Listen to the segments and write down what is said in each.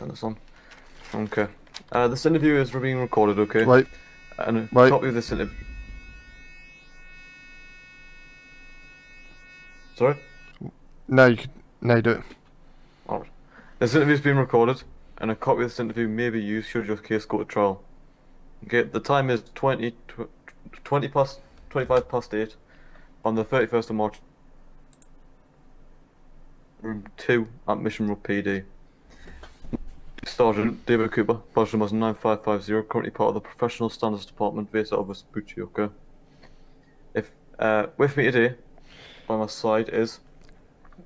turn this on. Okay. This interview is being recorded, okay? Wait, And a wait. copy of this interview. Sorry? No, you do it. Alright. This interview is being recorded, and a copy of this interview may be used should your case go to trial. Okay, the time is 25 past 8 on the 31st of March, room 2 at Mission Road PD. Sergeant David Cooper, badge number 9550, currently part of the Professional Standards Department based out of Vespucci, okay? With me today, by my side is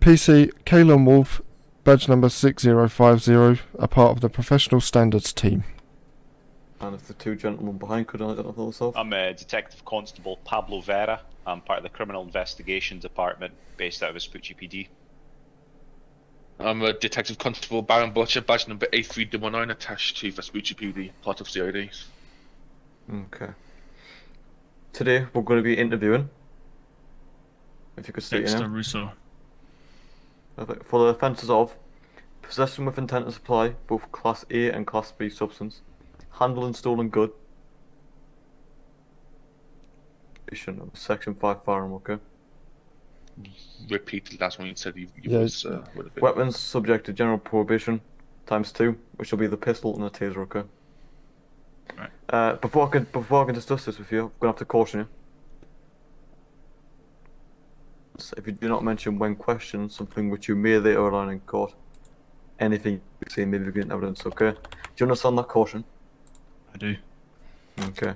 PC Kalon Wolf, badge number 6050, a part of the Professional Standards team. and if the two gentlemen behind could identify themselves. I'm Detective Constable Pablo Vera. I'm part of the Criminal Investigation Department based out of Vespucci PD. I'm a Detective Constable Baron Butcher, badge number 8319, attached to Vespucci PD, part of CID. Okay. Today we're going to be interviewing. If you could state your Dexter name. Russo. Perfect. For the offences of possession with intent to supply both Class A and Class B substance, handling stolen good, Section 5 firearm, okay? Repeat the last one you said you Yeah, was would have been. Weapons subject to general prohibition ×2, which will be the pistol and the taser, okay? Right. Before I can discuss this with you, I'm gonna have to caution you. If you do not mention when questioned something which you may later learn in court, anything you say may be given evidence, okay? Do you understand that caution? I do. Okay.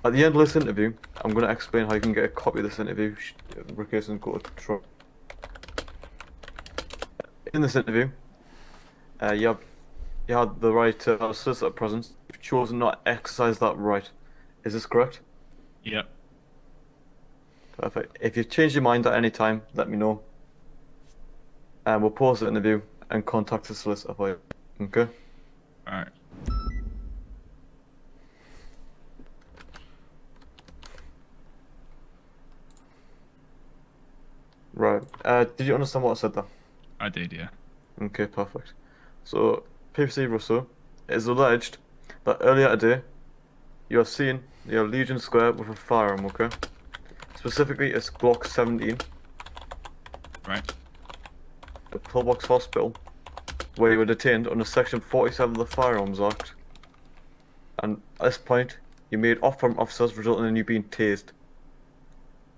At the end of this interview, I'm going to explain how you can get a copy of this interview in case and go to trial. In this interview, you had the right to have a solicitor present. You've chosen not to exercise that right. Is this correct? Yep. Perfect. If you've changed your mind at any time, let me know. And we'll pause the interview and contact the solicitor for you. Okay? Alright. Right. Did you understand what I said there? I did, yeah. Okay, perfect. So, PPC Russo, it is alleged that earlier today, you are seen near Legion Square with a firearm, okay? Specifically, it's Glock 17, Right. the Pillbox Hospital, where you were detained under Section 47 of the Firearms Act. And at this point, you made off from officers, resulting in you being tased.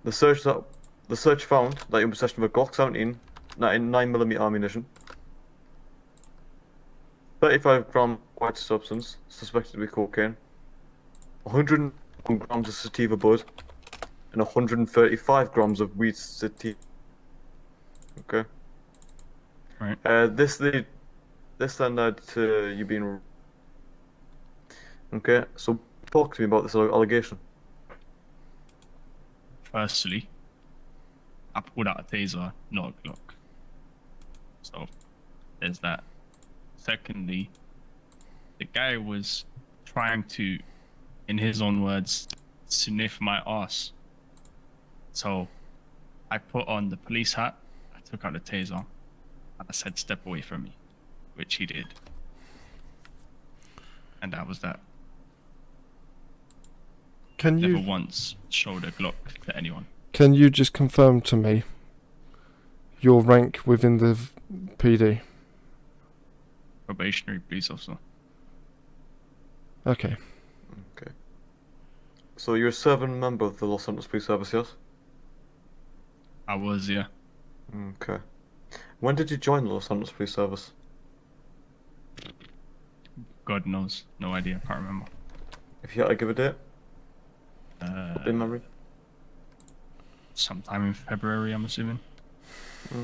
The search found that you're in possession of a Glock 17, 9mm ammunition, 35-gram white substance, suspected to be cocaine, 100 grams of sativa bud, and 135 grams of weed sativa. Okay. Right. This then led to you being. Okay, so talk to me about this allegation. Firstly, I pulled out a taser, not a Glock. So, there's that. Secondly, the guy was trying to, in his own words, sniff my ass. So, I put on the police hat, I took out the taser, and I said, "Step away from me," which he did. And that was that. Can Never you once showed a Glock to anyone. can you just confirm to me your rank within the PD? Probationary police officer. Okay. Okay. So you're a serving member of the Los Santos Police Service, yes? I was, yeah. Okay. When did you join the Los Santos Police Service? God knows. No idea. Can't remember. If you had to give a date, in memory. Sometime in February, I'm assuming.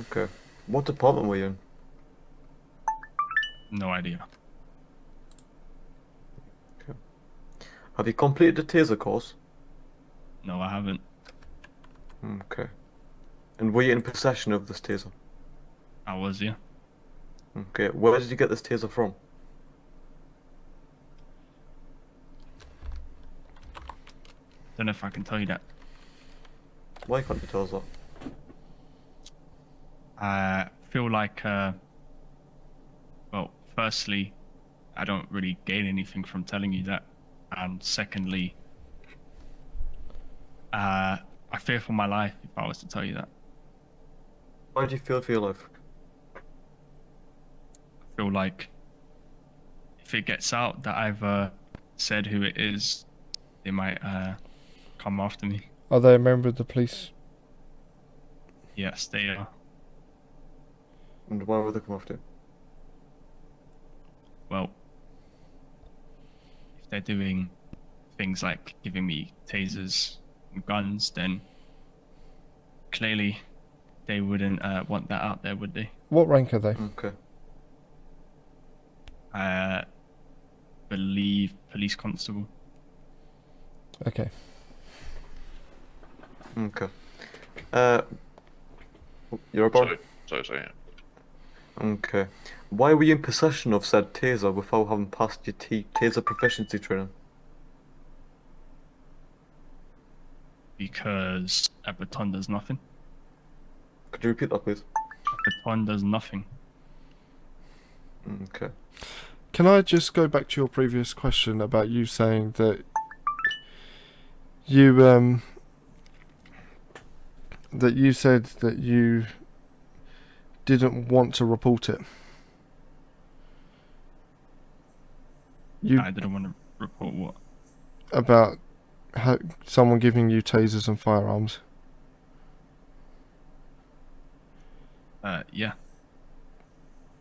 Okay. What department were you in? No idea. Have you completed the taser course? No, I haven't. Okay. And were you in possession of this taser? I was, yeah. Okay. Where did you get this taser from? Don't know if I can tell you that. Why can't you tell us that? I feel like, well, firstly, I don't really gain anything from telling you that. And secondly, I fear for my life if I was to tell you that. Why do you feel for your life? I feel like if it gets out that I've said who it is, they might come after me. Are they a member of the police? Yes, they are. And why would they come after you? Well, if they're doing things like giving me tasers and guns, then clearly they wouldn't want that out there, would they? What rank are they? Okay. I believe police constable. Okay. Okay. You're about. Sorry. Yeah. Okay. Why were you in possession of said taser without having passed your taser proficiency training? Because a baton does nothing. Could you repeat that, please? A baton does nothing. Okay. Can I just go back to your previous question about you saying that you said that you didn't want to report it? I didn't want to report what? About someone giving you tasers and firearms. Yeah.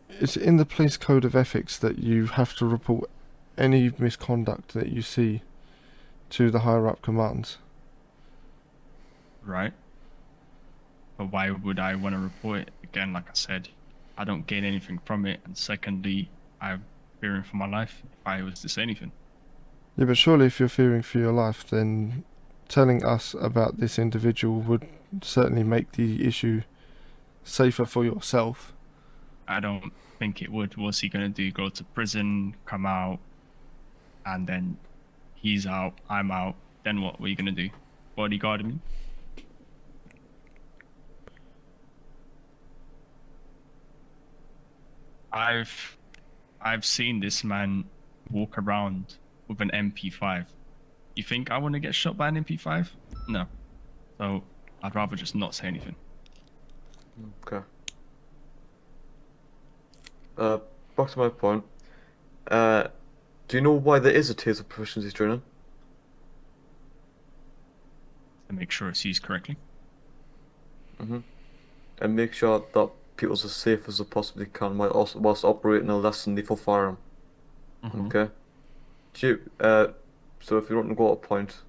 It's in the police code of ethics that you have to report any misconduct that you see to the higher up commands. Right. But why would I want to report it? Again, like I said, I don't gain anything from it. And secondly, I'm fearing for my life if I was to say anything. Yeah, but surely if you're fearing for your life, then telling us about this individual would certainly make the issue safer for yourself. I don't think it would. What's he going to do? Go to prison, come out, and then he's out, I'm out. Then what are you going to do? Bodyguard me? I've seen this man walk around with an MP5. You think I want to get shot by an MP5? No. So I'd rather just not say anything. Okay. Back to my point. Do you know why there is a taser proficiency training? To make sure it's used correctly. And make sure that people's as safe as they possibly can whilst operating a less than lethal firearm. Okay. Do you, so if you want to go to a point,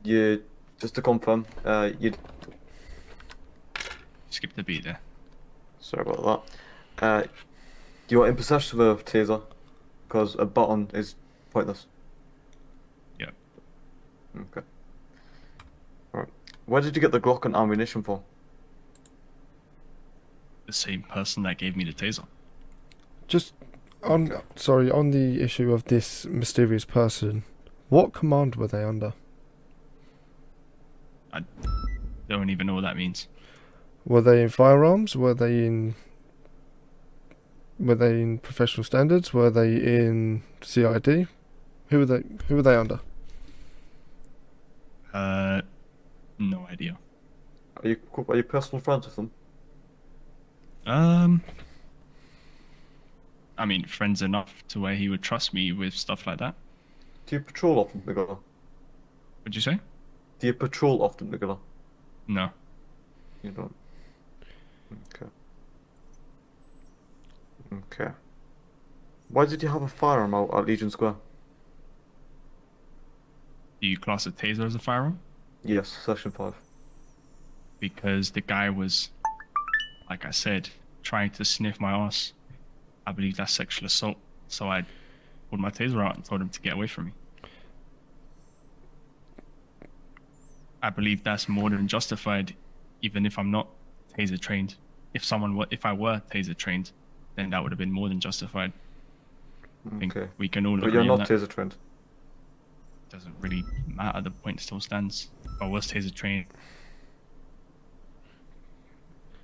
you just to confirm, you. Skip the beat there. Sorry about that. You are in possession of a taser, because a button is pointless. Yep. Okay. Alright. Where did you get the Glock and ammunition from? The same person that gave me the taser. Just on the issue of this mysterious person, what command were they under? I don't even know what that means. Were they in firearms? Were they in professional standards? Were they in CID? Who were they under? No idea. Are you personal friends with them? I mean, friends enough to where he would trust me with stuff like that. Do you patrol often together? What'd you say? Do you patrol often together? No. You don't. Okay. Okay. Why did you have a firearm out at Legion Square? Do you class a taser as a firearm? Yes, Section 5. Because the guy was, like I said, trying to sniff my ass. I believe that's sexual assault. So I pulled my taser out and told him to get away from me. I believe that's more than justified, even if I'm not taser trained. If I were taser trained, then that would have been more than justified. I think Okay. we can all But agree you're on not that. taser trained. Doesn't really matter. The point still stands. If I was taser trained,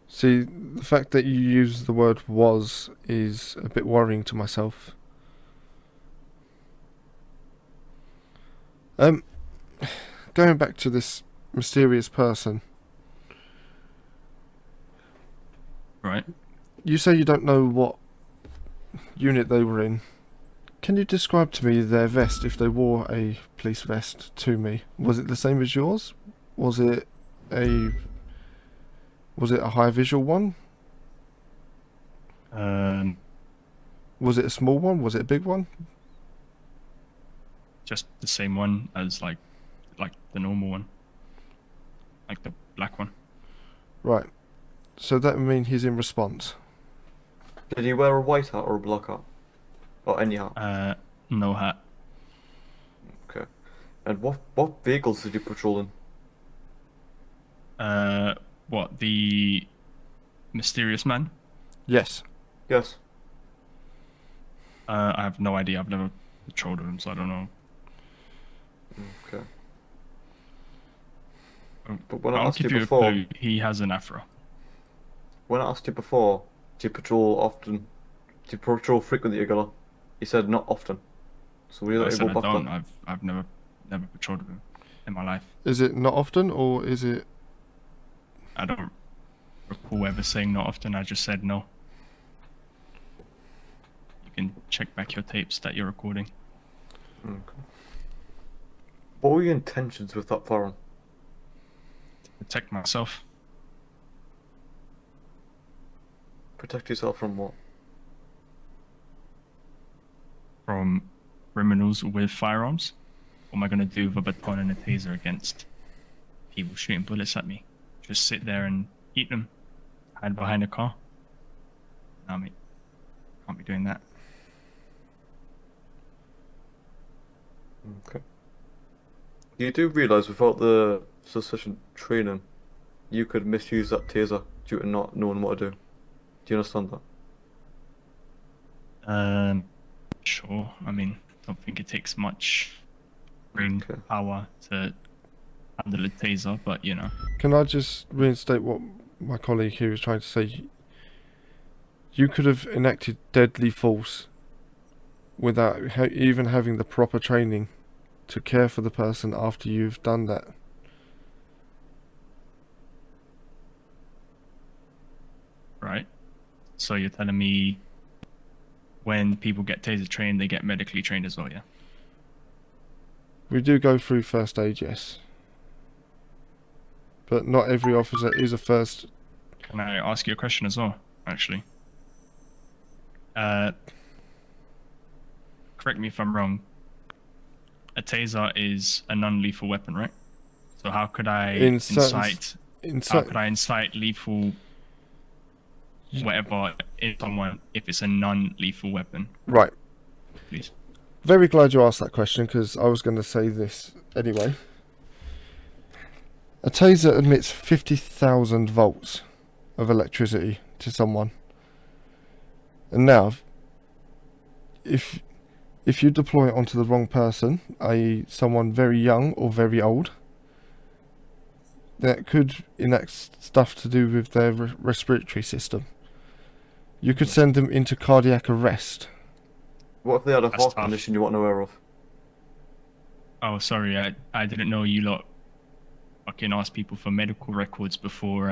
See, the fact that you use the word "was" is a bit worrying to myself. Going back to this mysterious person, Right. you say you don't know what unit they were in. Can you describe to me their vest if they wore a police vest to me? Was it the same as yours? Was it a high visual one? Was it a small one? Was it a big one? Just the same one as like the normal one, like the black one. Right. So that would mean he's in response. Did he wear a white hat or a black hat? Or any hat? No hat. Okay. And what vehicles did he patrol in? What, the mysterious man? Yes. Yes. I have no idea. I've never patrolled with him, so I don't know. Okay. But when I I'll asked you give you a before, clue. He has an afro. when I asked you before, do you patrol often? Do you patrol frequently together? You said not often. So we I let you said go I back don't. then. I've never patrolled with him in my life. Is it not often, or is it... I don't recall ever saying not often. I just said no. You can check back your tapes that you're recording. Okay. What were your intentions with that firearm? Protect myself. Protect yourself from what? From criminals with firearms. What am I going to do with a baton and a taser against people shooting bullets at me? Just sit there and eat them. Hide behind a car? No, mate. Can't be doing that. Okay. You do realise without the sufficient training, you could misuse that taser due to not knowing what to do. Do you understand that? Sure. I mean, I don't think it takes much brain Okay. power to handle a taser, but you know. Can I just reinstate what my colleague here was trying to say? You could have enacted deadly force without even having the proper training to care for the person after you've done that. Right? So you're telling me when people get taser trained, they get medically trained as well, yeah? We do go through first aid, yes. But not every officer is a first... Can I ask you a question as well, actually? Correct me if I'm wrong. A taser is a non-lethal weapon, right? So how could I incite lethal whatever in someone if it's a non-lethal weapon? Right. Please. Very glad you asked that question, because I was going to say this anyway. A taser emits 50,000 volts of electricity to someone. And now, if you deploy it onto the wrong person, i.e. someone very young or very old, that could enact stuff to do with their respiratory system. You could send them into cardiac arrest. What if they had a That's heart tough. condition you weren't aware of? Oh, sorry, I didn't know you lot fucking asked people for medical records before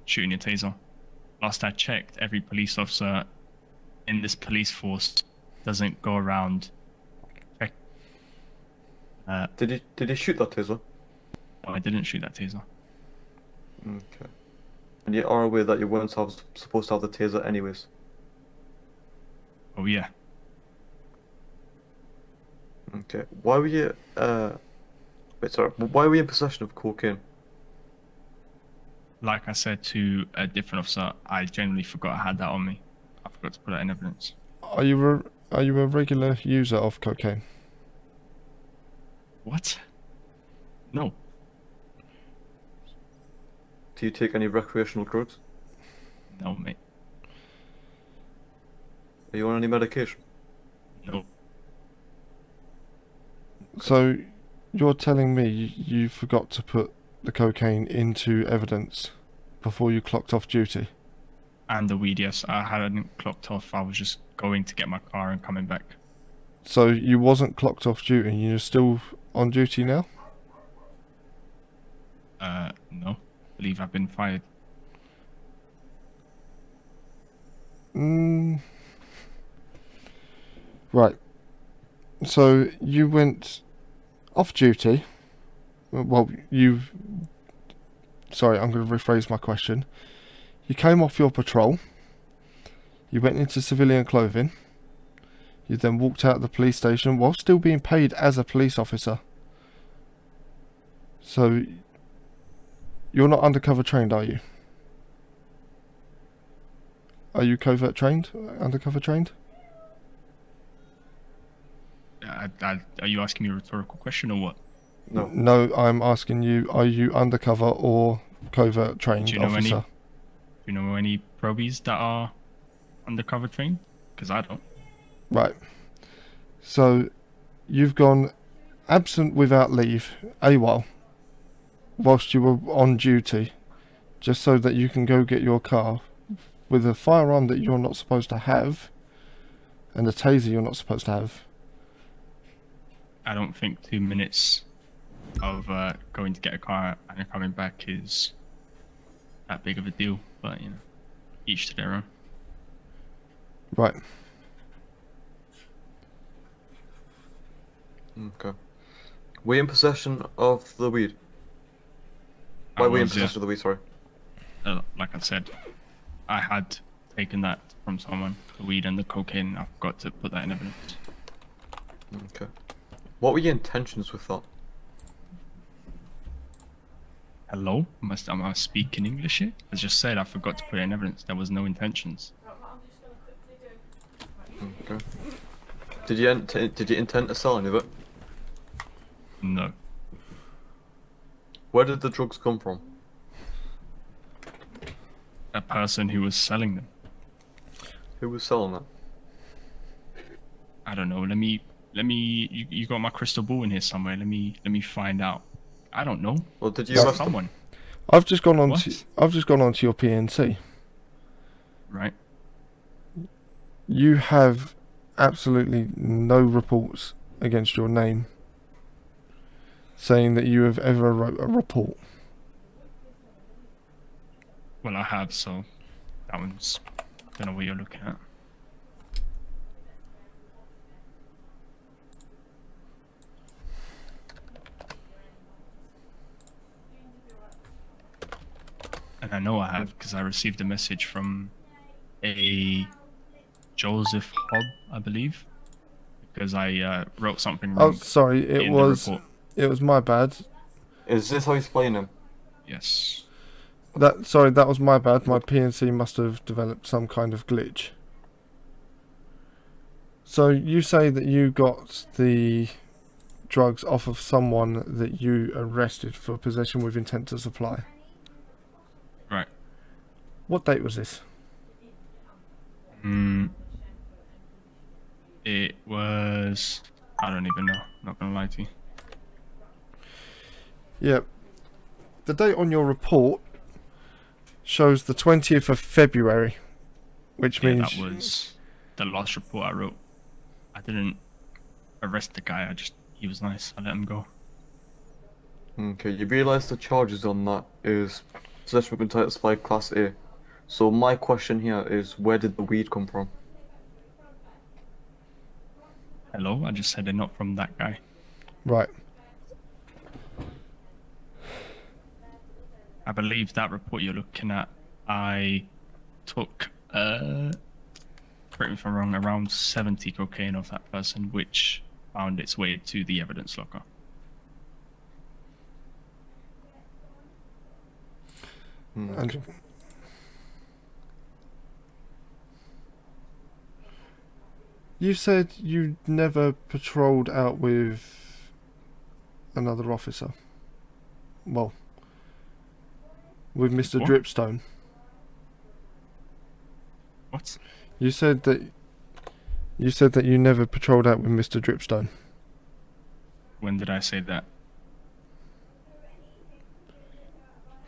shooting your taser. Last I checked, every police officer in this police force doesn't go around check. Did you shoot that taser? No, I didn't shoot that taser. Okay. And you are aware that you weren't supposed to have the taser anyways? Oh yeah. Okay. Why were you why were you in possession of cocaine? Like I said to a different officer, I genuinely forgot I had that on me. I forgot to put that in evidence. Are you a regular user of cocaine? What? No. Do you take any recreational drugs? No, mate. Are you on any medication? No. So, you're telling me you forgot to put the cocaine into evidence before you clocked off duty? And the weed, yes. I hadn't clocked off. I was just going to get my car and coming back. So you wasn't clocked off duty and you're still on duty now? No. I believe I've been fired. Right. So you went off duty. Well, you. Sorry, I'm going to rephrase my question. You came off your patrol. You went into civilian clothing. You then walked out of the police station while still being paid as a police officer. So you're not undercover trained, are you? Are you covert trained? Undercover trained? Are you asking me a rhetorical question or what? No. No, I'm asking you, are you undercover or covert trained Do you know officer? Do you know any probies that are undercover trained? Because I don't. Right. So you've gone absent without leave, AWOL, whilst you were on duty, just so that you can go get your car with a firearm that you're not supposed to have and a taser you're not supposed to have. I don't think 2 minutes of going to get a car and coming back is that big of a deal. But you know, each to their own. Right. Okay. Were you in possession of the weed? I Why were you in was, yeah. possession of the weed, sorry? Like I said, I had taken that from someone, the weed and the cocaine. I forgot to put that in evidence. Okay. What were your intentions with that? Hello? Am I speaking English here? As just said, I forgot to put it in evidence. There was no intentions. Okay. Did you intend to sell any of it? No. Where did the drugs come from? A person who was selling them. Who was selling it? I don't know. Let me. You got my crystal ball in here somewhere. Let me find out. I don't know. Well, did you Yeah. arrest them? Someone, I've just gone on What? to your PNC. right? You have absolutely no reports against your name saying that you have ever wrote a report. Well, I have. So that one's. Don't know what you're looking at. And I know I have because I received a message from a Joseph Hobb, I believe, because I wrote something Oh, wrong sorry, it in was the report. my bad. Is this how you explain him? Yes. That was my bad. My PNC must have developed some kind of glitch. So you say that you got the drugs off of someone that you arrested for possession with intent to supply. Right. What date was this? It was. I don't even know. Not gonna lie to you. Yeah. The date on your report shows the 20th of February, which Yeah, means that was the last report I wrote. I didn't arrest the guy. He was nice. I let him go. Okay, you realise the charges on that is possession of entitled supply class A. So my question here is, where did the weed come from? Hello. I just said they're not from that guy. right. I believe that report you're looking at, I took, correct me if I'm wrong, around 70 cocaine of that person, which found its way to the evidence locker. And you said you never patrolled out with another officer. Well, with Mr. What? Dripstone. What? You said that you never patrolled out with Mr. Dripstone. When did I say that?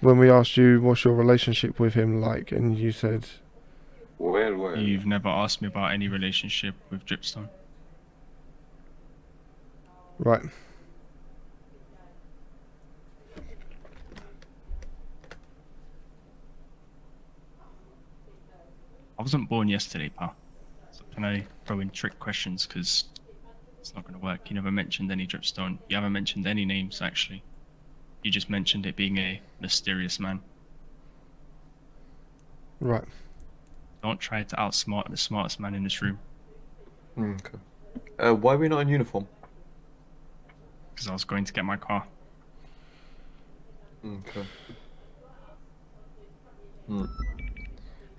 When we asked you what's your relationship with him like, and you said, Where? You've never asked me about any relationship with Dripstone. right. I wasn't born yesterday, pal. So can I throw in trick questions? Because it's not going to work. You never mentioned any dripstone. You haven't mentioned any names, actually. You just mentioned it being a mysterious man. Right. Don't try to outsmart the smartest man in this room. Okay. Why are we not in uniform? Because I was going to get my car. Okay.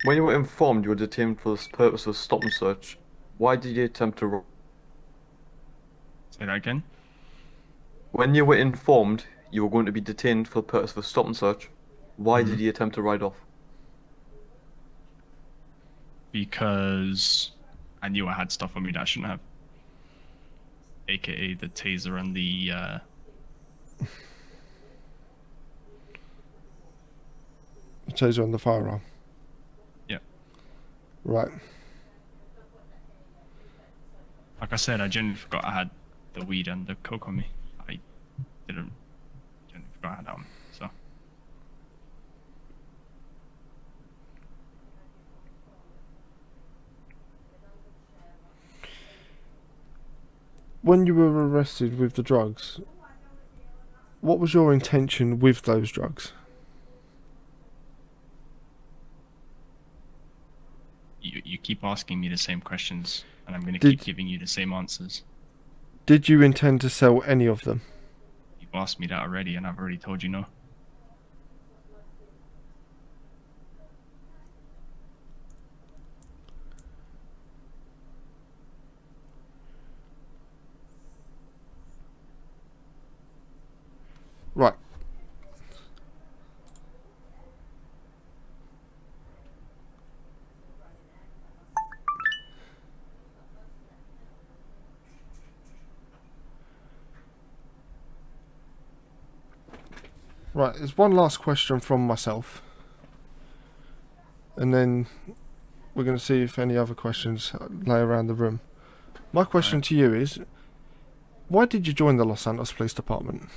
When you were informed you were detained for the purpose of stop and search, why did you attempt to run? Say that again. When you were informed you were going to be detained for the purpose of a stop and search, why did you attempt to ride off? Because I knew I had stuff on me that I shouldn't have. AKA the taser and the The taser and the firearm. yeah. Right. Like I said, I genuinely forgot I had the weed and the coke on me. I didn't genuinely forgot I had that on me. So When you were arrested with the drugs, what was your intention with those drugs? you keep asking me the same questions, and I'm going to Did- keep giving you the same answers. Did you intend to sell any of them? You've asked me that already, and I've already told you no. Right. Right, there's one last question from myself. And then we're going to see if any other questions lay around the room. My question to you is, why did you join the Los Santos Police Department?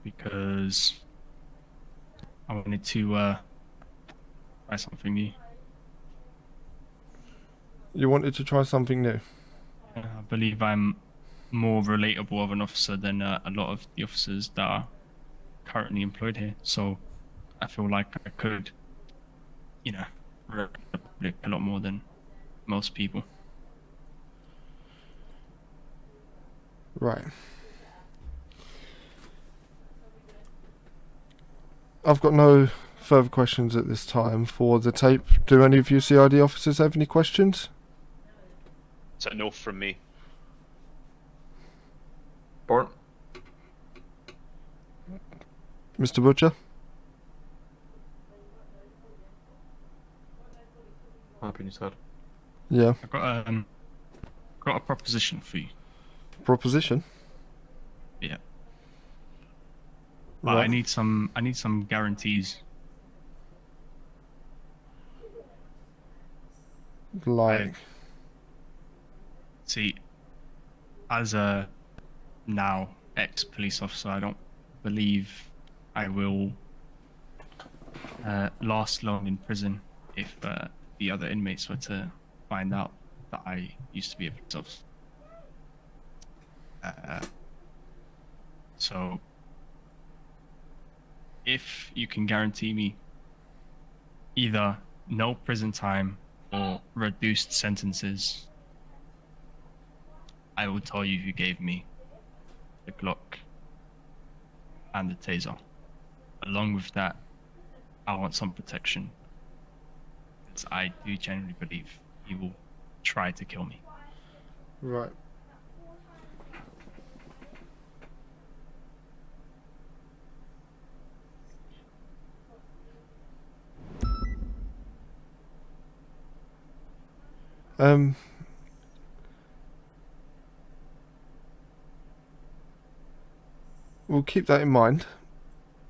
Because I wanted to try something new. You wanted to try something new. I believe I'm more relatable of an officer than a lot of the officers that are currently employed here. So I feel like I could, represent the public a lot more than most people. Right. I've got no further questions at this time for the tape. Do any of you CID officers have any questions? It's a no from me. Bart? Mr. Butcher? Happy you said. Yeah. I've got a proposition for you. Proposition? Yeah. But Right. I need some guarantees. Like, See, as a now ex-police officer, I don't believe I will last long in prison if the other inmates were to find out that I used to be a police officer. So, if you can guarantee me either no prison time or reduced sentences, I will tell you who gave me the Glock and the taser. Along with that, I want some protection, because I do genuinely believe he will try to kill me. right. We'll keep that in mind,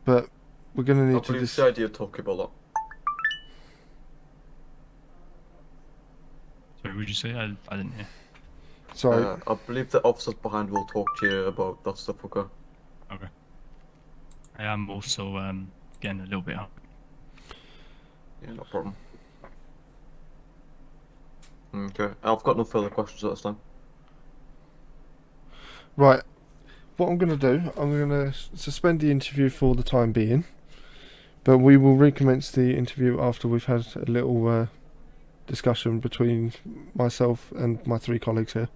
but we're going to I need to believe the idea of talking about that. Sorry, would you say? I didn't hear. Sorry. I believe the officers behind will talk to you about that stuff, okay? Okay. I am also getting a little bit hungry. Yeah, no problem. Okay, I've got no further questions at this time. Right. What I'm going to do, I'm going to suspend the interview for the time being, but we will recommence the interview after we've had a little discussion between myself and my 3 colleagues here.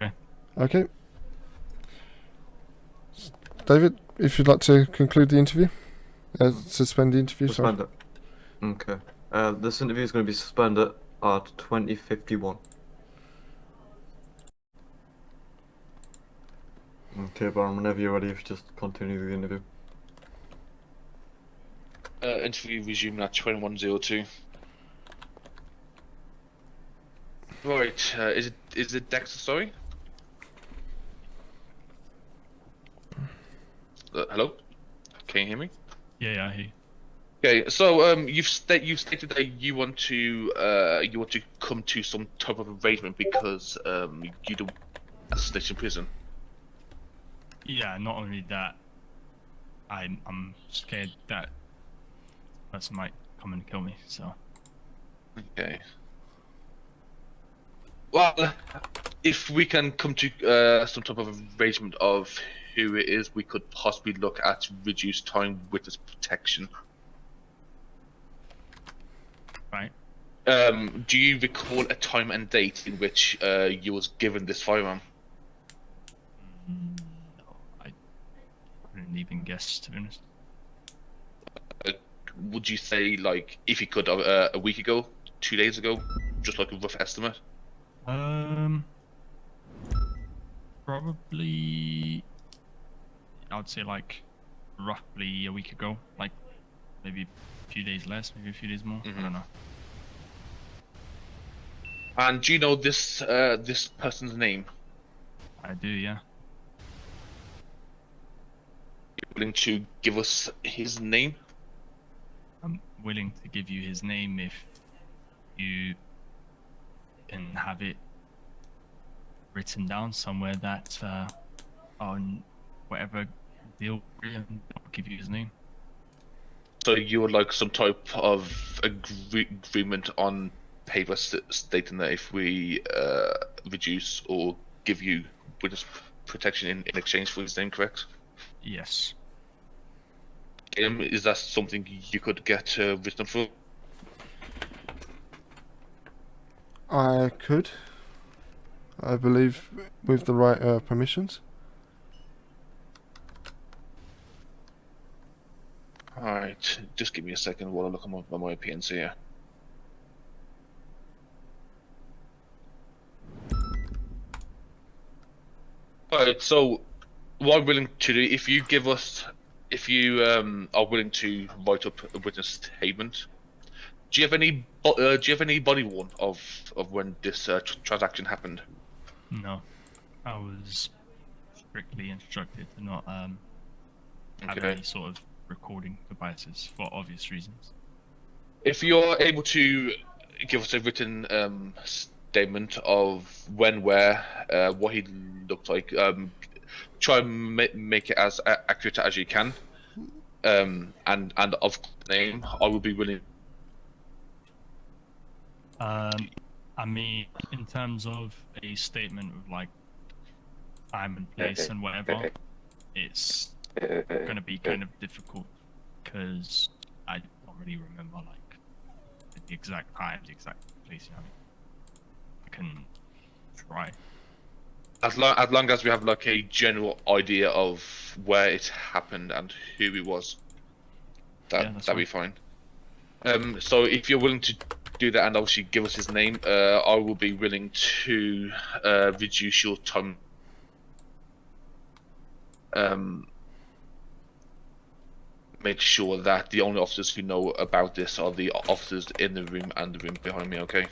Okay. Okay. David, if you'd like to conclude the interview, suspend the interview. Sorry. Suspend it. Okay. This interview is going to be suspended at 20:51. Okay, Baron, whenever you're ready, if you just continue the interview. Interview resuming at 21:02. Right, is it Dexter, sorry? Hello? Can you hear me? Yeah, I hear you. Okay, so you've stated that you want to come to some type of arrangement because you don't stay in prison. Yeah, not only that, I'm scared that person might come and kill me. So Okay. Well, if we can come to some type of arrangement of who it is, we could possibly look at reduced time witness protection. right. Do you recall a time and date in which you was given this firearm? No, I couldn't even guess, to be honest. Would you say, like, if you could, a week ago, 2 days ago, just like a rough estimate? Probably, I would say like roughly a week ago, like maybe a few days less, maybe a few days more. I don't know. And do you know this person's name? I do, yeah. You're willing to give us his name? I'm willing to give you his name if you can have it written down somewhere that on whatever deal, I'll give you his name. So you would like some type of agreement on paper stating that if we reduce or give you witness protection in exchange for his name, correct? Yes. Is that something you could get written for? I could. I believe with the right permissions. Alright, just give me a second while I look on my PNC here. Alright, so what I'm willing to do, if you are willing to write up a witness statement, do you have any body worn of when this transaction happened? No. I was strictly instructed to not have Okay. any sort of recording devices for obvious reasons. If you're able to give us a written statement of when, where, what he looked like, try and make it as accurate as you can, and of name, I will be willing. I mean, in terms of a statement of like time and place and whatever, it's gonna be kind of difficult because I don't really remember like the exact time, the exact place. You know, I can try. As long as we have like a general idea of where it happened and who it was, that'd be fine. So if you're willing to do that and obviously give us his name, I will be willing to reduce your time. Make sure that the only officers who know about this are the officers in the room and the room behind me. Okay.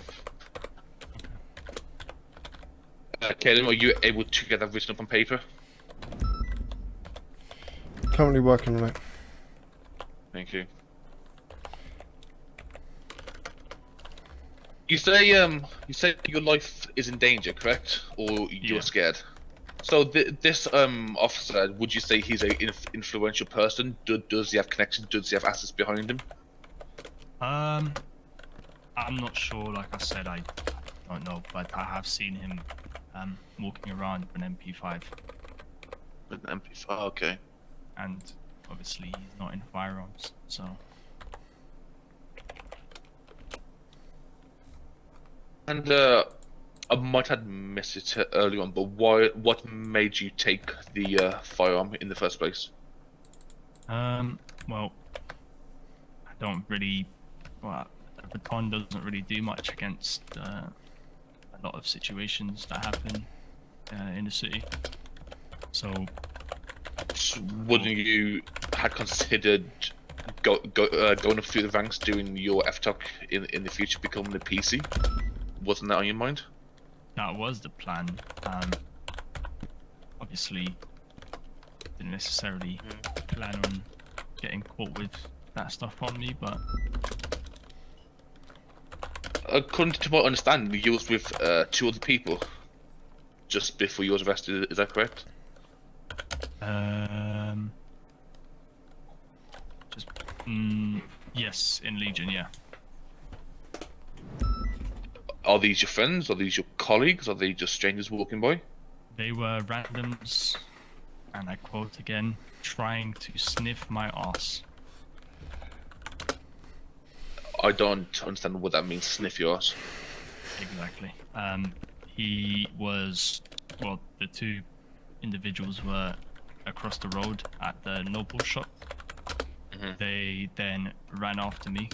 Kaylin, are you able to get that written up on paper? Currently working on it. Thank you. You say your life is in danger, correct? Or you're Yeah. scared? So this officer, would you say he's a influential person? Does he have connections? Does he have assets behind him? I'm not sure. Like I said, I don't know, but I have seen him walking around with an MP5, With an MP5, okay. and obviously he's not in firearms, so. And I might have missed it early on, but what made you take the firearm in the first place? Well, I don't really. Well, the baton doesn't really do much against a lot of situations that happen in the city. So, Wouldn't you have considered going up through the ranks, doing your FTOC in the future, becoming a PC? Wasn't that on your mind? that was the plan. Obviously, didn't necessarily plan on getting caught with that stuff on me, but According to my understanding, you was with 2 other people just before you was arrested. Is that correct? just yes, in Legion, yeah. Are these your friends? Are these your colleagues? Are they just strangers walking by? They were randoms, and I quote again, trying to sniff my ass. I don't understand what that means. Sniff your ass. Exactly. He was, well, the 2 individuals were across the road at the Noble shop. They then ran after me,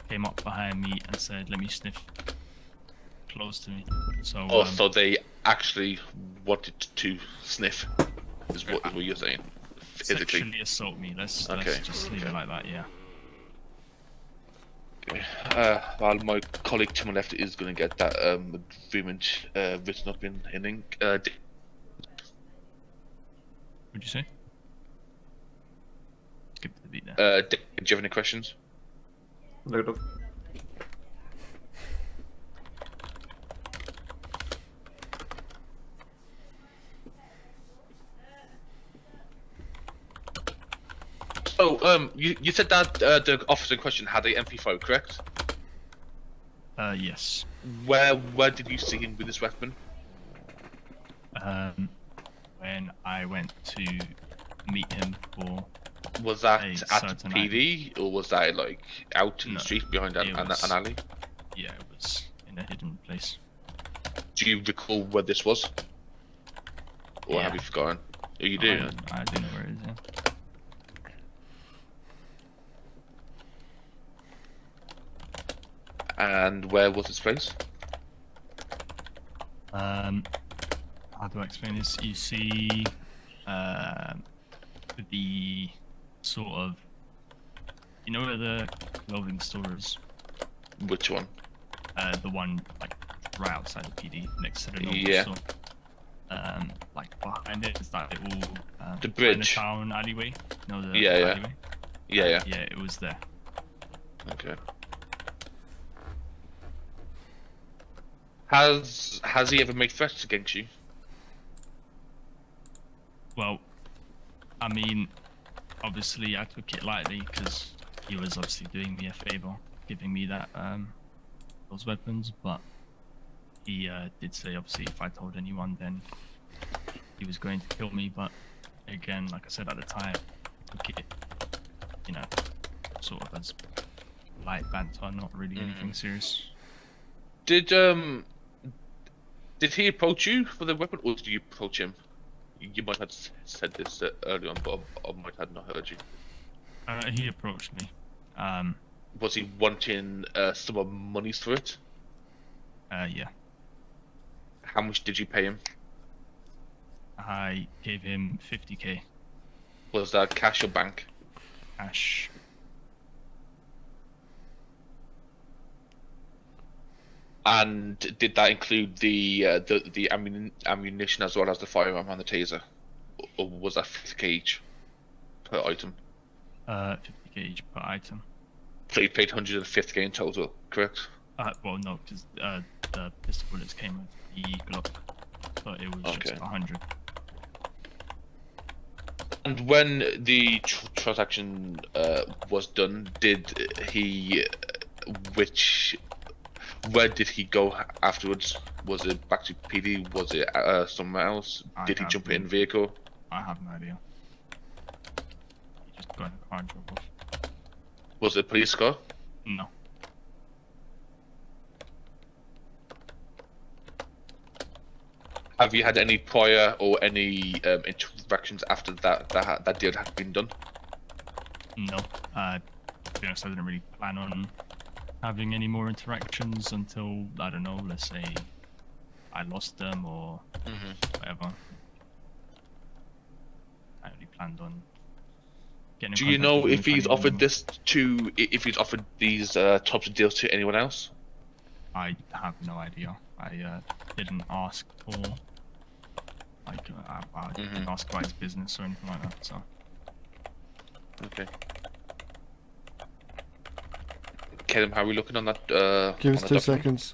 came up behind me and said, "Let me sniff," close to me. So. Oh, so they actually wanted to sniff, is what you're saying? Physically. Sexually assault me. Let's just leave it like that. Yeah. Okay. Well, my colleague to my left is going to get that agreement written up in ink. What'd you say? Skip the beat there. Do you have any questions? Negative. So, you said that the officer in question had a MP5, correct? Yes. Where did you see him with this weapon? When I went to meet him for. Was that a at the certain PD, or was that like out in the No, street behind an alley? Yeah, it was in a hidden place. Do you recall where this was? Or Yeah. have you forgotten? Oh, you do? I do know where it is. Yeah. And where was this place? How do I explain this? You see, the sort of, you know where the clothing store is? Which one? The one like right outside the PD, next to the Noble Yeah. store. Like behind it is that little The bridge. Chinatown alleyway. No, the Yeah, yeah. alleyway. Yeah. Yeah, it was there. Okay. Has he ever made threats against you? Well, I mean, obviously I took it lightly because he was obviously doing me a favor, giving me that those weapons. But he did say obviously if I told anyone, then he was going to kill me. But again, like I said at the time, I took it, you know, sort of as light banter, not really anything serious. Did he approach you for the weapon, or did you approach him? You might have said this early on, but I might have not heard you. He approached me. Was he wanting some of monies for it? Yeah. How much did you pay him? I gave him 50k Was that cash or bank? cash. And did that include the ammunition as well as the firearm and the taser, or was that 50k each per item? 50k each per item. So you paid 150k in total, correct? Well, no, because the pistol bullets came with the Glock. but it was just 100. And when the transaction was done, did he? Where did he go afterwards? Was it back to PD? Was it somewhere else? Did he jump in a vehicle? I have no idea. He just got in a car and drove off. Was it a police car? No. Have you had any prior or any interactions after that deal had been done? No. To be honest, I didn't really plan on having any more interactions until, I don't know, let's say I lost them or whatever. I only planned on getting in Do you contact know with them if he's I offered knew. if he's offered these types of deals to anyone else? I have no idea. I didn't ask for, like, I didn't ask about his business or anything like that, so. Okay. Kelly, how are we looking on that? Give us on 2 that document? seconds.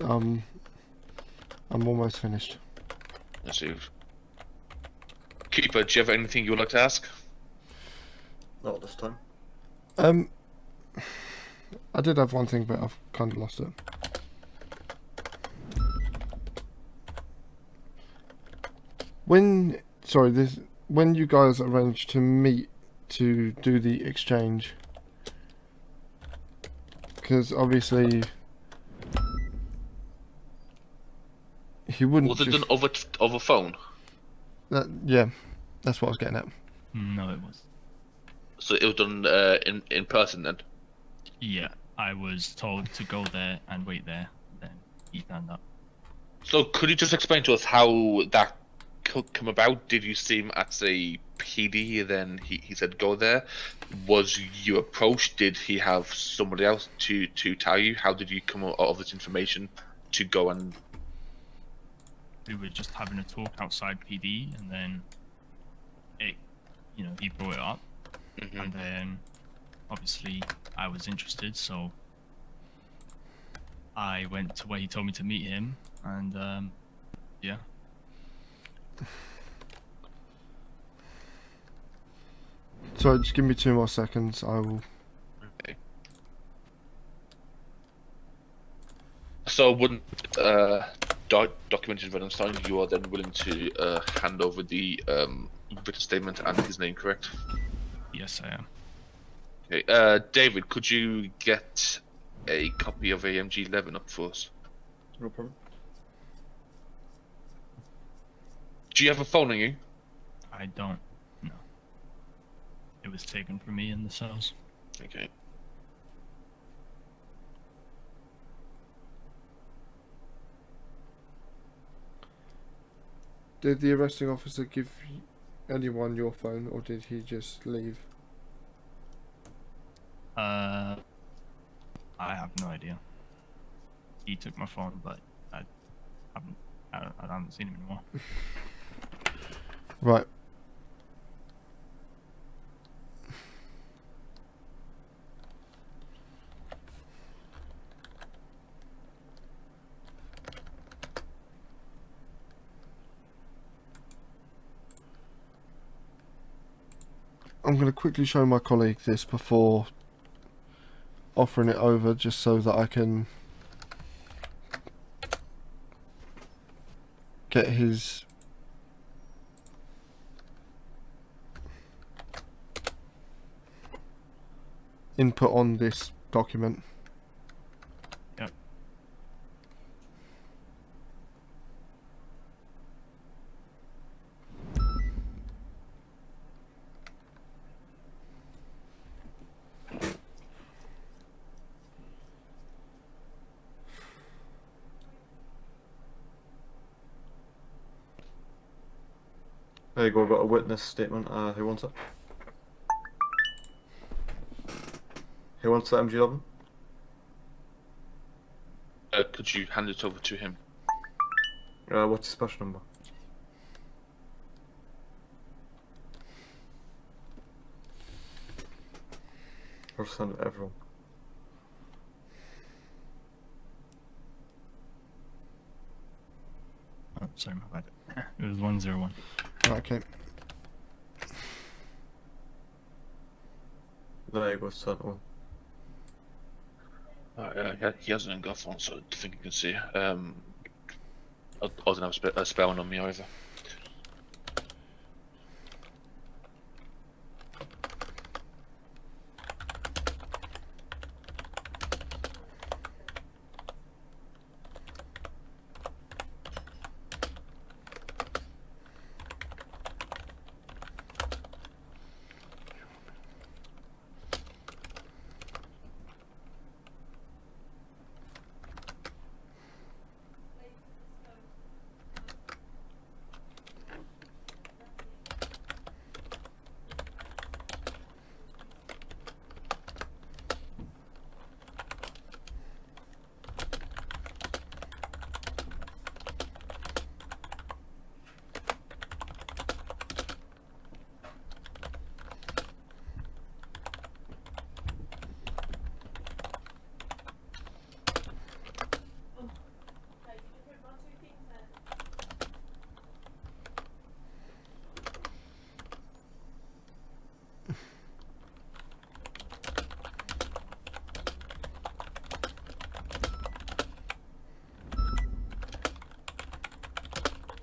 I'm almost finished. Let's see. Keeper, do you have anything you would like to ask? Not this time. I did have one thing, but I've kind of lost it. When you guys arranged to meet to do the exchange, because obviously he wouldn't. Was it done over phone? Yeah, that's what I was getting at. No, it was. So it was done in person then? Yeah, I was told to go there and wait there, then he turned up. So could you just explain to us how that could come about? Did you see him at a PD, then he said go there? Was you approached? Did he have somebody else to tell you? How did you come out of this information to go and... We were just having a talk outside PD, and then he brought it up, and then obviously I was interested, so I went to where he told me to meet him, and yeah. So just give me 2 more seconds. I will. Okay. So wouldn't documented evidence signed, you are then willing to hand over the written statement and his name, correct? Yes, I am. Okay. David, could you get a copy of AMG 11 up for us? No problem. Do you have a phone on you? I don't. No. It was taken from me in the cells. Okay. Did the arresting officer give anyone your phone, or did he just leave? I have no idea. He took my phone, but I haven't seen him anymore. Right. I'm going to quickly show my colleague this before offering it over, just so that I can get his input on this document. Yep. There you go, I've got a witness statement. Who wants it? Who wants the MG11? Could you hand it over to him? What's your special number? Or send it to everyone. Sorry, my bad. It was 101. Okay. There you go, settle. He hasn't got phone, so I think you can see. I don't have a spelling on me either.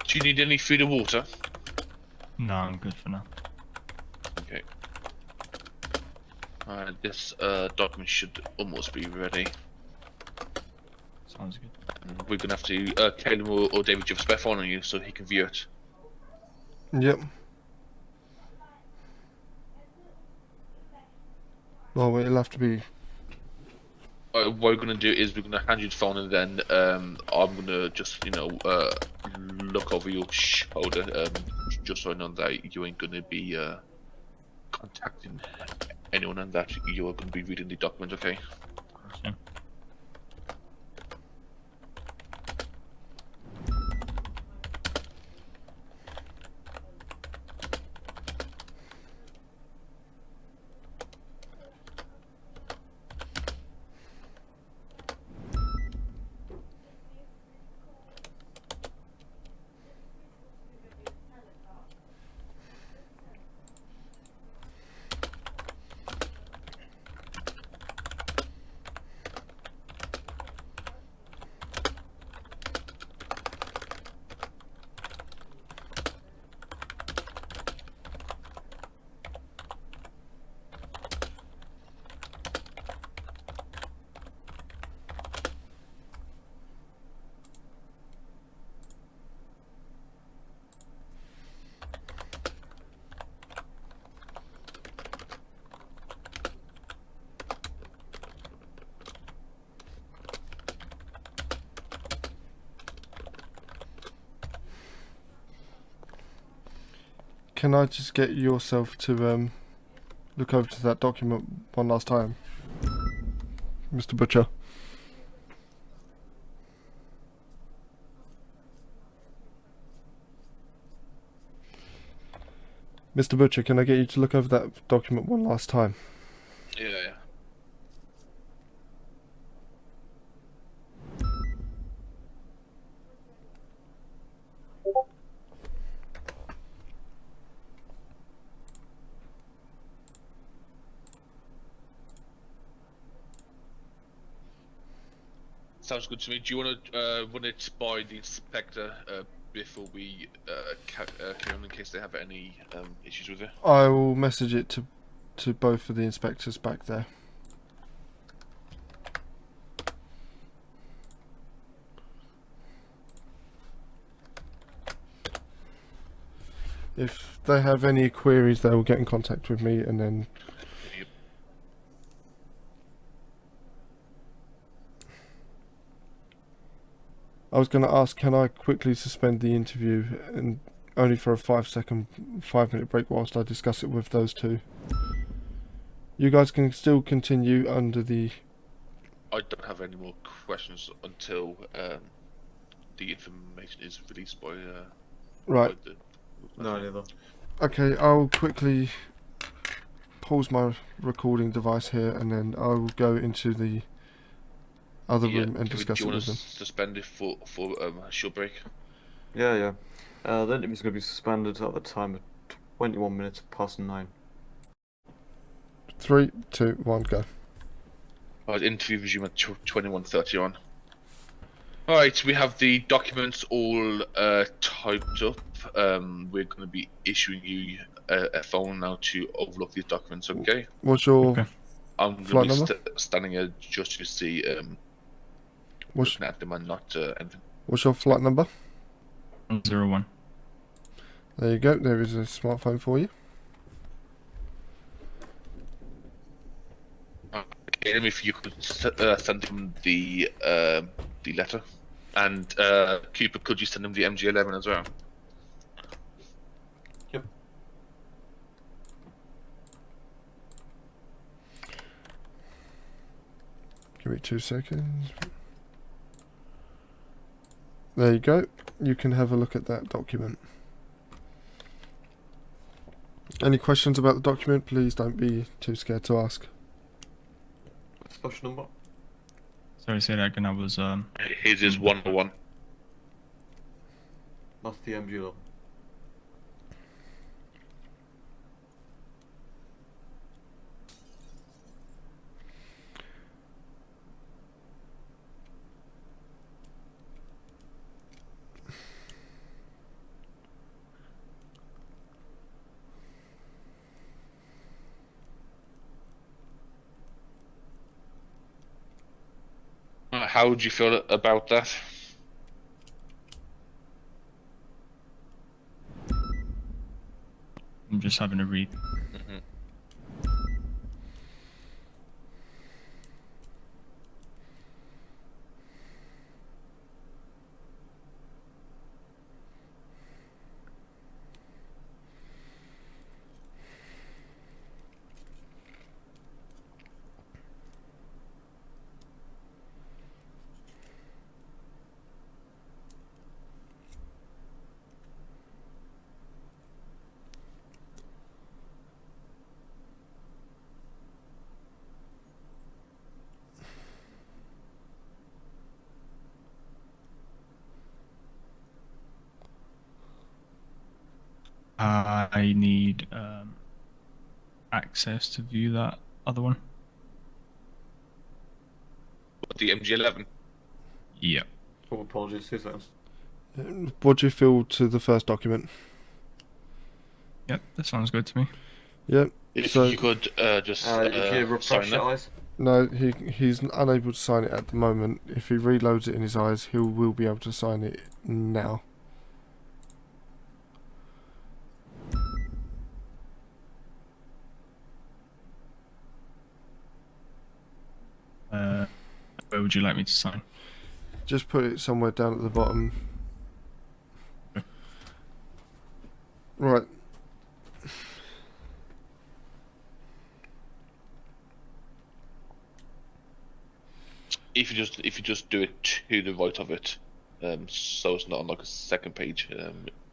Do you need any food or water? No, I'm good for now. Okay. This document should almost be ready. Sounds good. We're gonna have to, Caleb or David, do you have a spare phone on you so he can view it? Yep. Well, it'll have to be. What we're gonna do is we're gonna hand you the phone, and then I'm gonna just look over your shoulder, just so I know that you ain't gonna be contacting anyone, and that you are gonna be reading the document. Okay. Of course, yeah. Can I just get yourself to look over to that document one last time, Mr. Butcher? Mr. Butcher, can I get you to look over that document one last time? Yeah. Sounds good to me. Do you want to run it by the inspector before we carry on, in case they have any issues with it? I will message it to both of the inspectors back there. If they have any queries, they will get in contact with me, and then I was going to ask, can I quickly suspend the interview, and only for a 5-minute break whilst I discuss it with those two? You guys can still continue under the... I don't have any more questions until the information is released by Right. by the... No, neither. Okay, I'll quickly pause my recording device here, and then I will go into the other room and discuss do you it want with to them. suspend it for a short break? Yeah, yeah. The interview's going to be suspended at the time of 21 minutes past 9. 3, 2, 1, go. Alright, interview resume at 21:30 on. Alright, we have the documents all typed up. We're going to be issuing you a phone now to overlook these documents, okay? What's your Okay. I'm going flight to be number? standing here just to see, What's, looking at them and not anything. what's your flight number? 101. There you go. There is a smartphone for you. Okay, then if you could send him the letter. And Cooper, could you send him the MG11 as well? Yep. Give me 2 seconds. There you go. You can have a look at that document. Any questions about the document? Please don't be too scared to ask. Special number? Sorry, say that again. I was His is 101. That's the MG11. How would you feel about that? I'm just having a read. I need access to view that other one. The MG11? Yeah. Oh, apologies, 2 seconds. What do you feel to the first document? Yep, that sounds good to me. Yep. If So you could just If you sign refresh that. your eyes. no, he's unable to sign it at the moment. If he reloads it in his eyes, he will be able to sign it now. Where would you like me to sign? Just put it somewhere down at the bottom. Right. If you just do it to the right of it, so it's not on like a second page,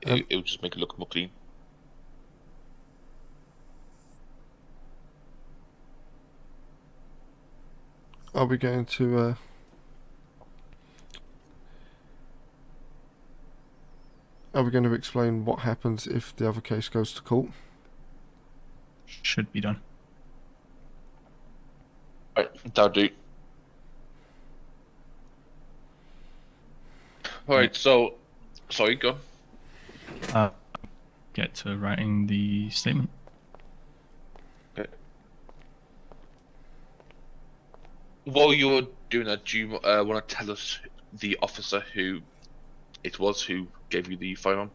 it will just make it look more clean. Are we going to explain what happens if the other case goes to court? Should be done. Right, that'll do. Alright, so sorry, go. Get to writing the statement. Okay. While you're doing that, do you want to tell us the officer who it was who gave you the firearm?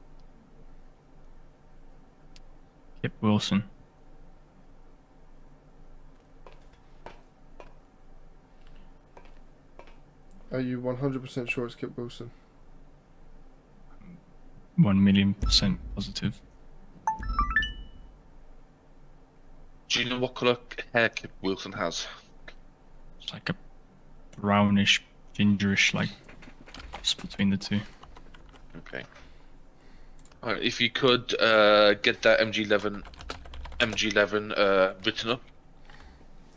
Kip Wilson. Are you 100% sure it's Kip Wilson? 1,000,000% positive. Do you know what colour hair Kip Wilson has? It's like a brownish, gingerish, like it's between the two. Okay. Alright, if you could get that MG11 written up.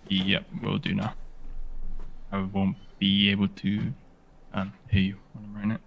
Yep, will do now. I won't be able to hear you when I'm writing it.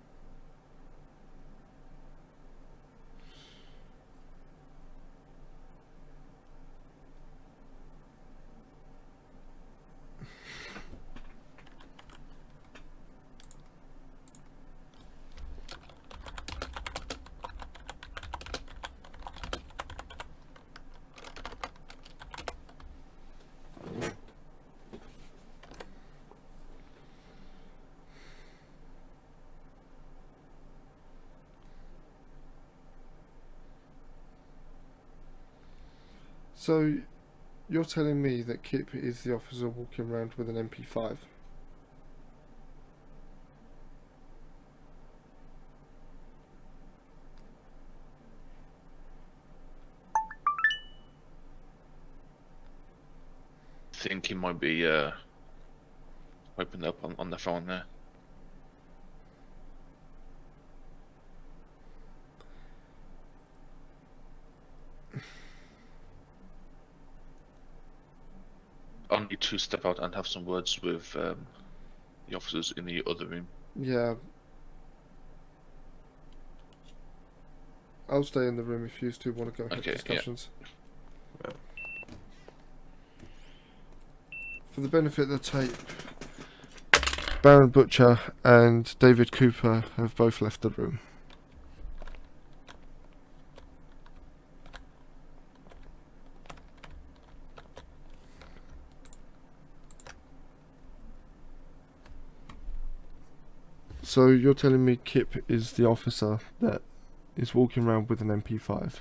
So, you're telling me that Kip is the officer walking around with an MP5? I think he might be opened up on the phone there. I'll need to step out and have some words with the officers in the other room. Yeah. I'll stay in the room if you two want to go have Okay, discussions. Yeah. For the benefit of the tape, Baron Butcher and David Cooper have both left the room. So you're telling me Kip is the officer that is walking around with an MP5?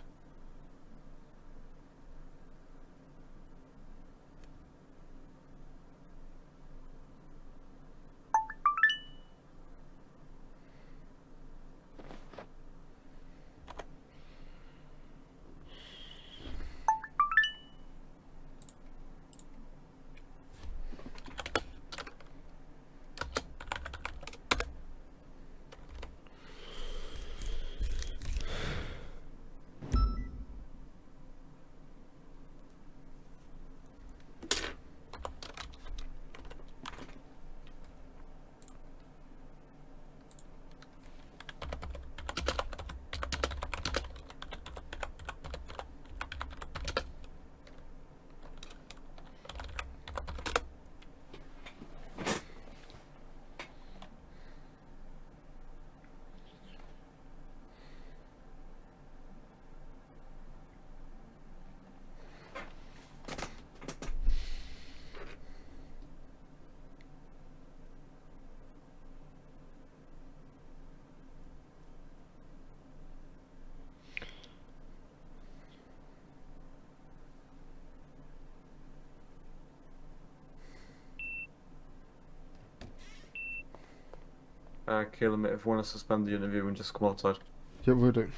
Caleb, if you want to suspend the interview and just come outside. Yeah, we'll do.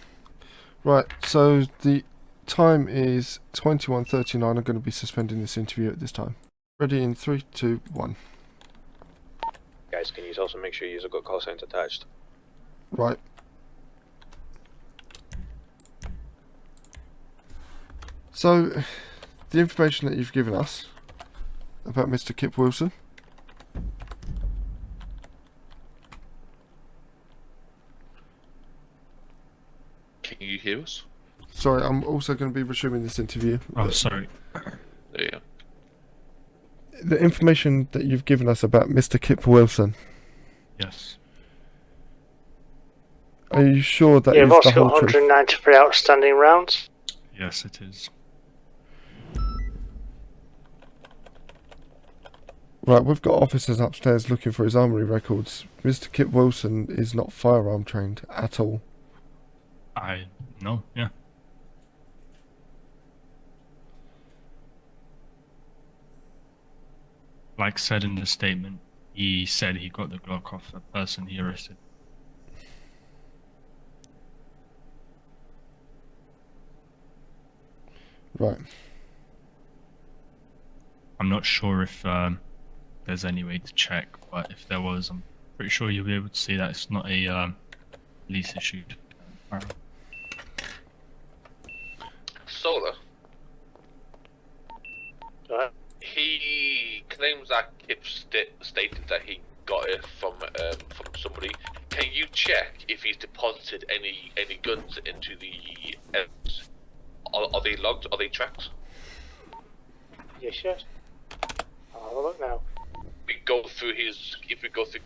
Right, so the time is 21:39. I'm going to be suspending this interview at this time. Ready in 3, 2, 1. Guys, can you also make sure you've got call signs attached? Right. So, the information that you've given us about Mr. Kip Wilson. Can you hear us? Sorry, I'm also going to be resuming this interview. Oh, sorry. There you go. The information that you've given us about Mr. Kip Wilson. Yes. Are you sure that You've is the also whole got truth? 193 outstanding rounds. Yes, it is. Right, we've got officers upstairs looking for his armory records. Mr. Kip Wilson is not firearm trained at all. I know, yeah. Like said in the statement, he said he got the Glock off the person he arrested. Right. I'm not sure if there's any way to check, but if there was, I'm pretty sure you'll be able to see that it's not a police issued firearm. Solar. Right. He claims that Kip stated that he got it from somebody. Can you check if he's deposited any guns into the evidence? Are they logged? Are they tracked? Yes. I'll have a look now. If we go through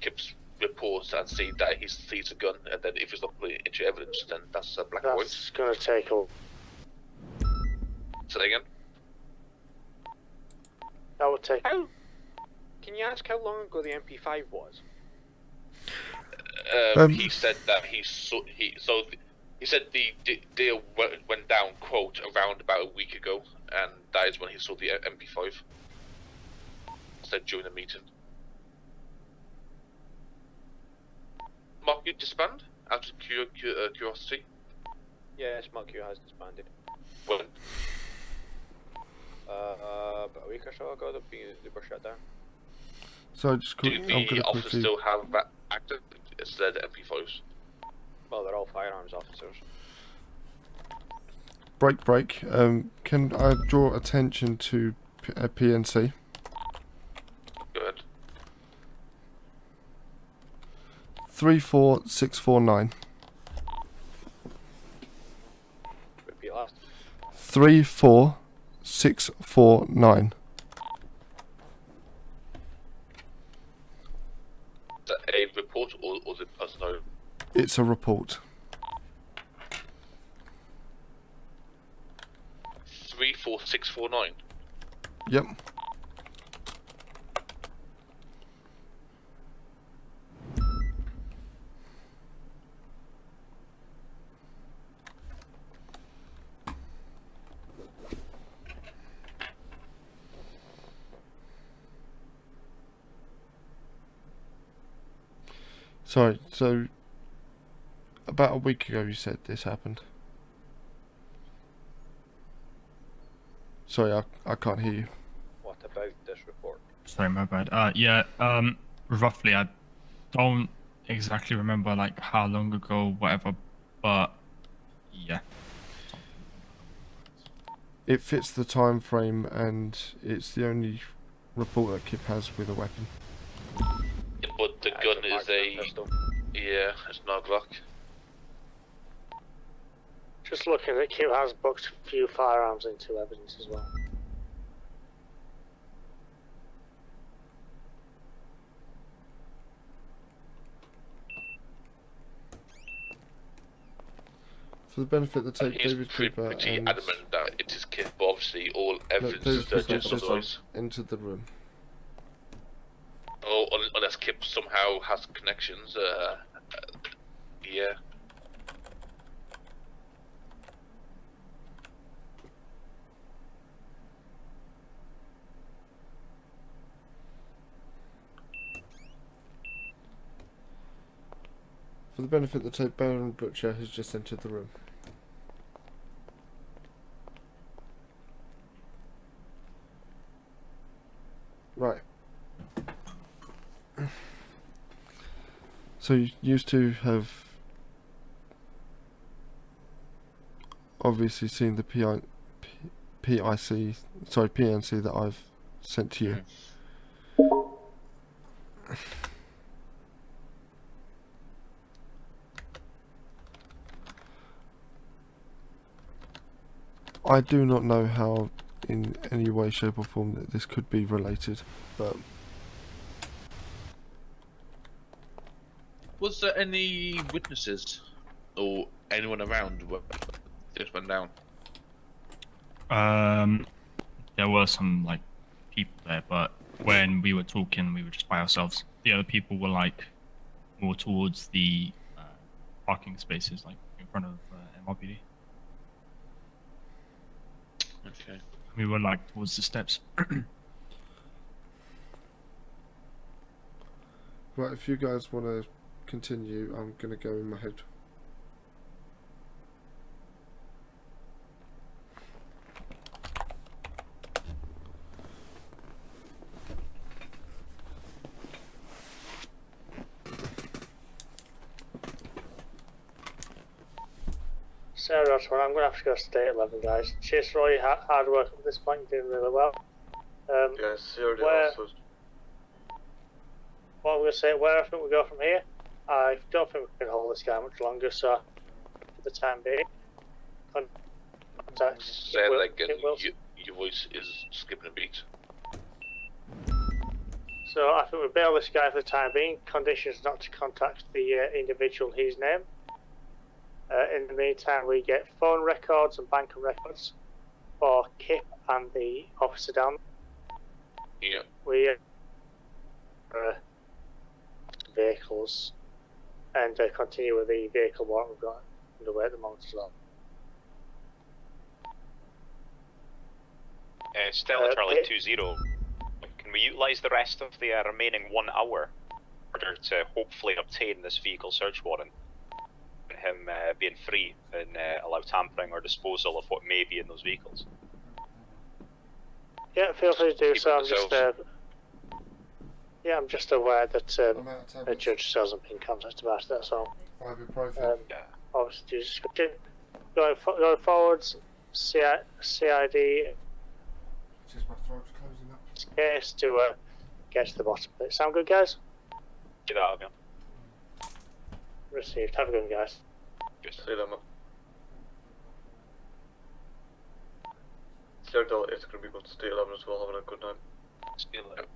Kip's reports and see that he sees a gun, and then if it's not put into evidence, then that's a black and white. That's going to take a... Say that again. That would take... How? Can you ask how long ago the MP5 was? He said that he said the deal went down, quote, around about a week ago, and that is when he saw the MP5. Said during the meeting. Mark, you disband out of curiosity. Yes, Mark, you has disbanded. When? About a week or so ago, they were shut down. So just Do I'm the gonna officers quickly still have that active instead of MP5s? Well, they're all firearms officers. break. Can I draw attention to PNC? Go ahead. 34649. Repeat last. 34649. Is that a report or the person? It's a report. 34649. Yep. Sorry, so about a week ago you said this happened. Sorry, I can't hear you. What about this report? Sorry, my bad. Yeah. Roughly, I don't exactly remember like how long ago, whatever, but yeah. It fits the time frame, and it's the only report that Kip has with a weapon. Yeah, but the gun is a it's not a Glock. Just looking at Q has booked a few firearms into evidence as well. For the benefit of the tape, He's David Cooper pretty and adamant that it is Kip, but obviously all evidence David is Cooper just just otherwise. entered the room. Oh, unless Kip somehow has connections, yeah. For the benefit of the tape, Baron Butcher has just entered the room. Right. So you used to have obviously seen the PNC that I've sent to you. I do not know how in any way, shape or form that this could be related, but Was there any witnesses or anyone around when this went down? There were some like people there, but when we were talking, we were just by ourselves. The other people were like more towards the parking spaces, like in front of MRPD. Okay. We were like towards the steps. right, if you guys want to continue, I'm going to go in my head. So that's what I'm going to have to go stay at 11, guys. Cheers for all your hard work at this point. You're doing really well. Yes, where- What I'm going to say, where I think we go from here, I don't think we can hold this guy much longer, so for the time being, contact Say that again, your voice is skipping a beat. So I think we bail this guy for the time being. Conditions not to contact the individual he's named. In the meantime, we get phone records and bank records for Kip and the officer down. Yeah. We vehicles and continue with the vehicle warrant we've got underway at the moment as well. Stella Charlie 2-0. Can we utilise the rest of the remaining 1 hour in order to hopefully obtain this vehicle search warrant? And him being free and allow tampering or disposal of what may be in those vehicles. Yeah, feel free to do Keep so. it I'm just aware that a judge still hasn't been contacted about it, that's all. Obviously, due description. Going forwards, CID Just my throat's closing up. case to get to the bottom of it. Sound good, guys? Get that of you. Received. Have a good one, guys. Just See them. Sierra it's going to be going to stay 11 as well, having a good night. steal it.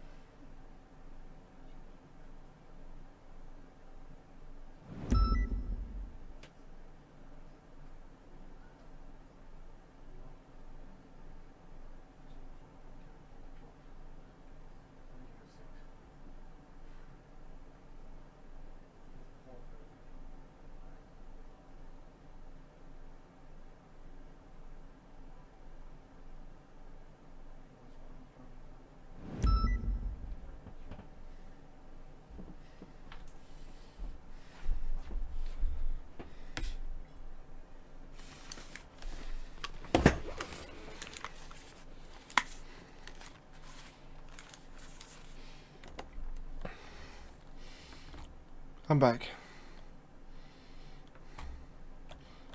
I'm back.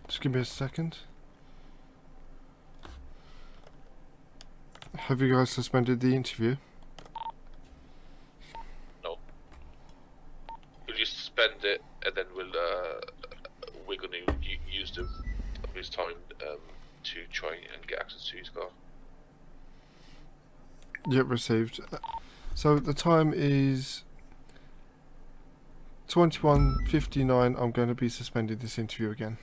Just give me a second. Have you guys suspended the interview? No. We'll just suspend it, and then we're going to use his time to try and get access to his car. Yep, received. So the time is 21:59. I'm going to be suspending this interview again.